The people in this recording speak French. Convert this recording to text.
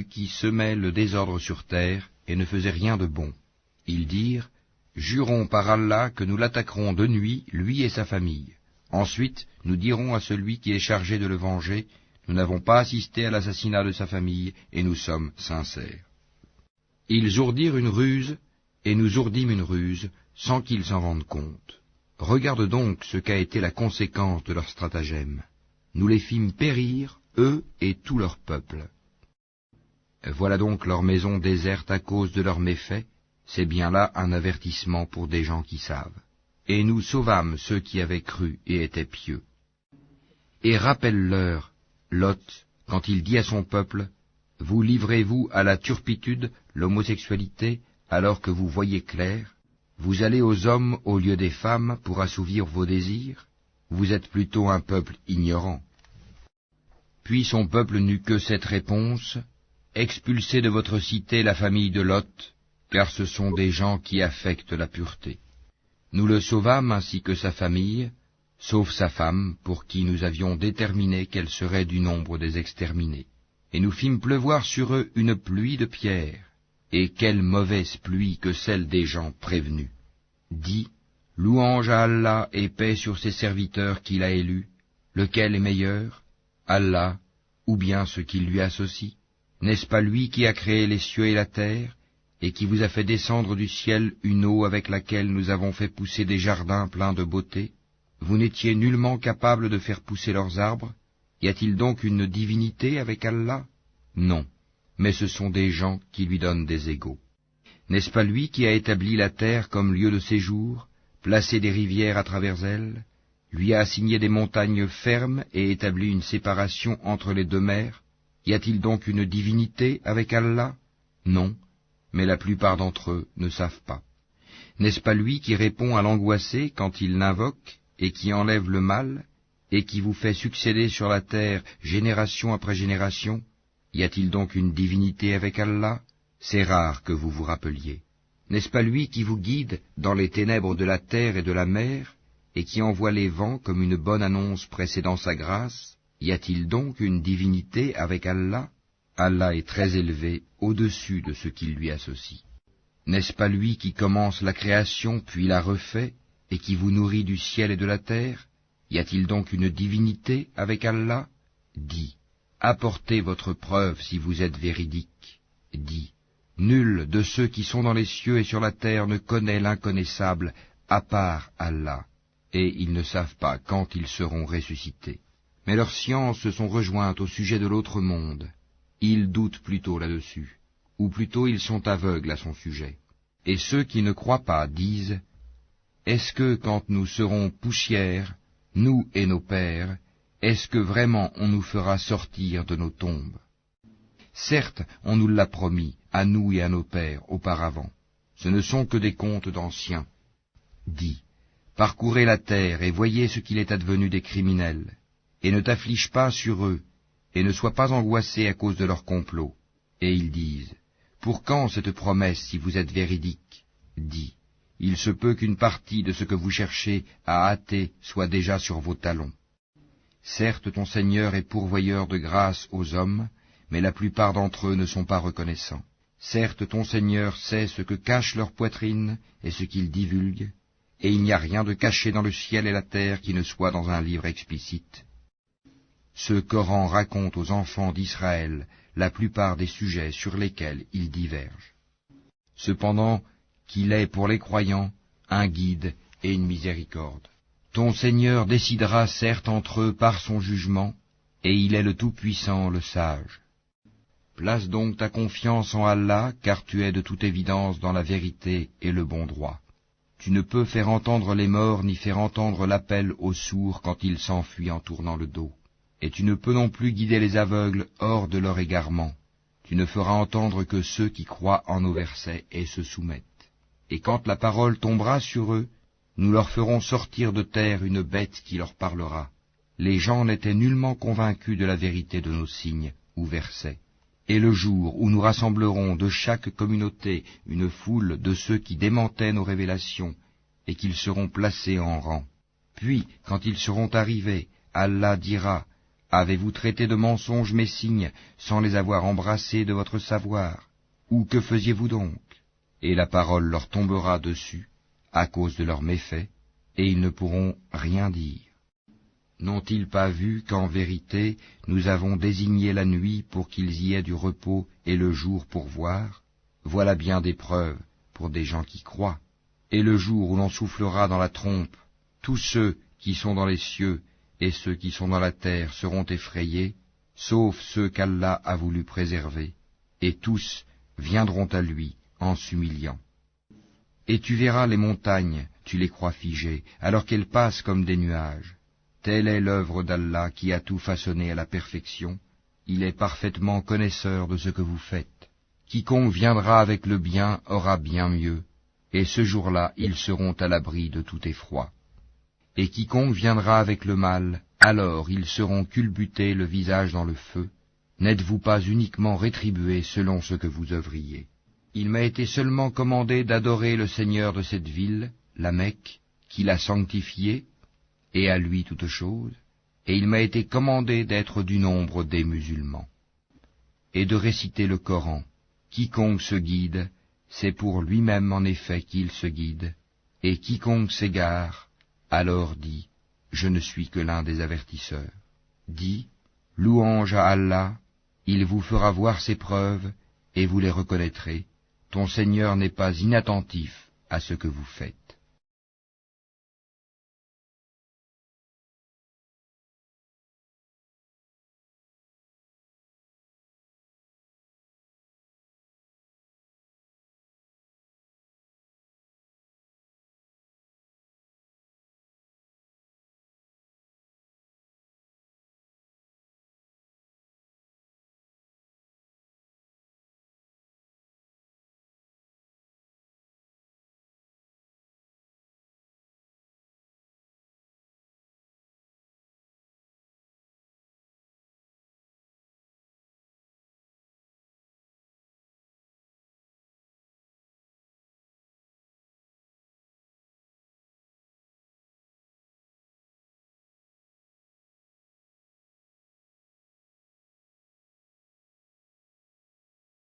qui semaient le désordre sur terre et ne faisaient rien de bon. Ils dirent, « Jurons par Allah que nous l'attaquerons de nuit, lui et sa famille. Ensuite, nous dirons à celui qui est chargé de le venger, nous n'avons pas assisté à l'assassinat de sa famille et nous sommes sincères. » Ils ourdirent une ruse, et nous ourdîmes une ruse, sans qu'ils s'en rendent compte. Regarde donc ce qu'a été la conséquence de leur stratagème. Nous les fîmes périr, eux et tout leur peuple. Voilà donc leur maison déserte à cause de leurs méfaits, c'est bien là un avertissement pour des gens qui savent. Et nous sauvâmes ceux qui avaient cru et étaient pieux. Et rappelle-leur, Lot, quand il dit à son peuple, « Vous livrez-vous à la turpitude, l'homosexualité, alors que vous voyez clair? Vous allez aux hommes au lieu des femmes pour assouvir vos désirs? Vous êtes plutôt un peuple ignorant. » Puis son peuple n'eut que cette réponse, « Expulsez de votre cité la famille de Lot, car ce sont des gens qui affectent la pureté. » Nous le sauvâmes ainsi que sa famille, sauf sa femme, pour qui nous avions déterminé qu'elle serait du nombre des exterminés. Et nous fîmes pleuvoir sur eux une pluie de pierres, et quelle mauvaise pluie que celle des gens prévenus. Dis, louange à Allah et paix sur ses serviteurs qu'il a élus, lequel est meilleur, Allah, ou bien ce qui lui associe? N'est-ce pas lui qui a créé les cieux et la terre, et qui vous a fait descendre du ciel une eau avec laquelle nous avons fait pousser des jardins pleins de beauté? Vous n'étiez nullement capable de faire pousser leurs arbres? Y a-t-il donc une divinité avec Allah? Non, mais ce sont des gens qui lui donnent des égaux. N'est-ce pas lui qui a établi la terre comme lieu de séjour, placé des rivières à travers elle, lui a assigné des montagnes fermes et établi une séparation entre les deux mers? Y a-t-il donc une divinité avec Allah? Non, mais la plupart d'entre eux ne savent pas. N'est-ce pas lui qui répond à l'angoissé quand il l'invoque, et qui enlève le mal, et qui vous fait succéder sur la terre génération après génération? Y a-t-il donc une divinité avec Allah? C'est rare que vous vous rappeliez. N'est-ce pas lui qui vous guide dans les ténèbres de la terre et de la mer, et qui envoie les vents comme une bonne annonce précédant sa grâce? Y a-t-il donc une divinité avec Allah? Allah est très élevé au-dessus de ce qu'il lui associe. N'est-ce pas lui qui commence la création puis la refait, et qui vous nourrit du ciel et de la terre? Y a-t-il donc une divinité avec Allah? Dis, apportez votre preuve si vous êtes véridique. Dis, nul de ceux qui sont dans les cieux et sur la terre ne connaît l'inconnaissable à part Allah, et ils ne savent pas quand ils seront ressuscités. Mais leurs sciences se sont rejointes au sujet de l'autre monde. Ils doutent plutôt là-dessus, ou plutôt ils sont aveugles à son sujet. Et ceux qui ne croient pas disent, « Est-ce que quand nous serons poussière, nous et nos pères, est-ce que vraiment on nous fera sortir de nos tombes? Certes, on nous l'a promis, à nous et à nos pères, auparavant. Ce ne sont que des contes d'anciens. Dis, parcourez la terre et voyez ce qu'il est advenu des criminels, et ne t'afflige pas sur eux, et ne sois pas angoissé à cause de leur complot. Et ils disent, pour quand cette promesse si vous êtes véridique? Dis, il se peut qu'une partie de ce que vous cherchez à hâter soit déjà sur vos talons. Certes, ton Seigneur est pourvoyeur de grâce aux hommes, mais la plupart d'entre eux ne sont pas reconnaissants. Certes, ton Seigneur sait ce que cache leur poitrine et ce qu'ils divulguent, et il n'y a rien de caché dans le ciel et la terre qui ne soit dans un livre explicite. Ce Coran raconte aux enfants d'Israël la plupart des sujets sur lesquels ils divergent. Cependant, qu'il est pour les croyants un guide et une miséricorde. Ton Seigneur décidera certes entre eux par son jugement, et il est le Tout-Puissant, le Sage. Place donc ta confiance en Allah, car tu es de toute évidence dans la vérité et le bon droit. Tu ne peux faire entendre les morts ni faire entendre l'appel aux sourds quand ils s'enfuient en tournant le dos. Et tu ne peux non plus guider les aveugles hors de leur égarement. Tu ne feras entendre que ceux qui croient en nos versets et se soumettent. Et quand la parole tombera sur eux, nous leur ferons sortir de terre une bête qui leur parlera. Les gens n'étaient nullement convaincus de la vérité de nos signes ou versets. Et le jour où nous rassemblerons de chaque communauté une foule de ceux qui démentaient nos révélations, et qu'ils seront placés en rang. Puis, quand ils seront arrivés, Allah dira, Avez-vous traité de mensonges mes signes, sans les avoir embrassés de votre savoir? Ou que faisiez-vous donc? Et la parole leur tombera dessus, à cause de leurs méfaits, et ils ne pourront rien dire. N'ont-ils pas vu qu'en vérité nous avons désigné la nuit pour qu'ils y aient du repos et le jour pour voir? Voilà bien des preuves pour des gens qui croient. Et le jour où l'on soufflera dans la trompe, tous ceux qui sont dans les cieux et ceux qui sont dans la terre seront effrayés, sauf ceux qu'Allah a voulu préserver, et tous viendront à lui en s'humiliant. Et tu verras les montagnes, tu les crois figées, alors qu'elles passent comme des nuages. Telle est l'œuvre d'Allah qui a tout façonné à la perfection. Il est parfaitement connaisseur de ce que vous faites. Quiconque viendra avec le bien aura bien mieux, et ce jour-là ils seront à l'abri de tout effroi. Et quiconque viendra avec le mal, alors ils seront culbutés le visage dans le feu. N'êtes-vous pas uniquement rétribués selon ce que vous œuvriez? Il m'a été seulement commandé d'adorer le Seigneur de cette ville, la Mecque, qui l'a sanctifiée, et à lui toute chose, et il m'a été commandé d'être du nombre des musulmans, et de réciter le Coran. Quiconque se guide, c'est pour lui-même en effet qu'il se guide, et quiconque s'égare, alors dit, je ne suis que l'un des avertisseurs. Dis, louange à Allah, il vous fera voir ses preuves, et vous les reconnaîtrez, ton Seigneur n'est pas inattentif à ce que vous faites.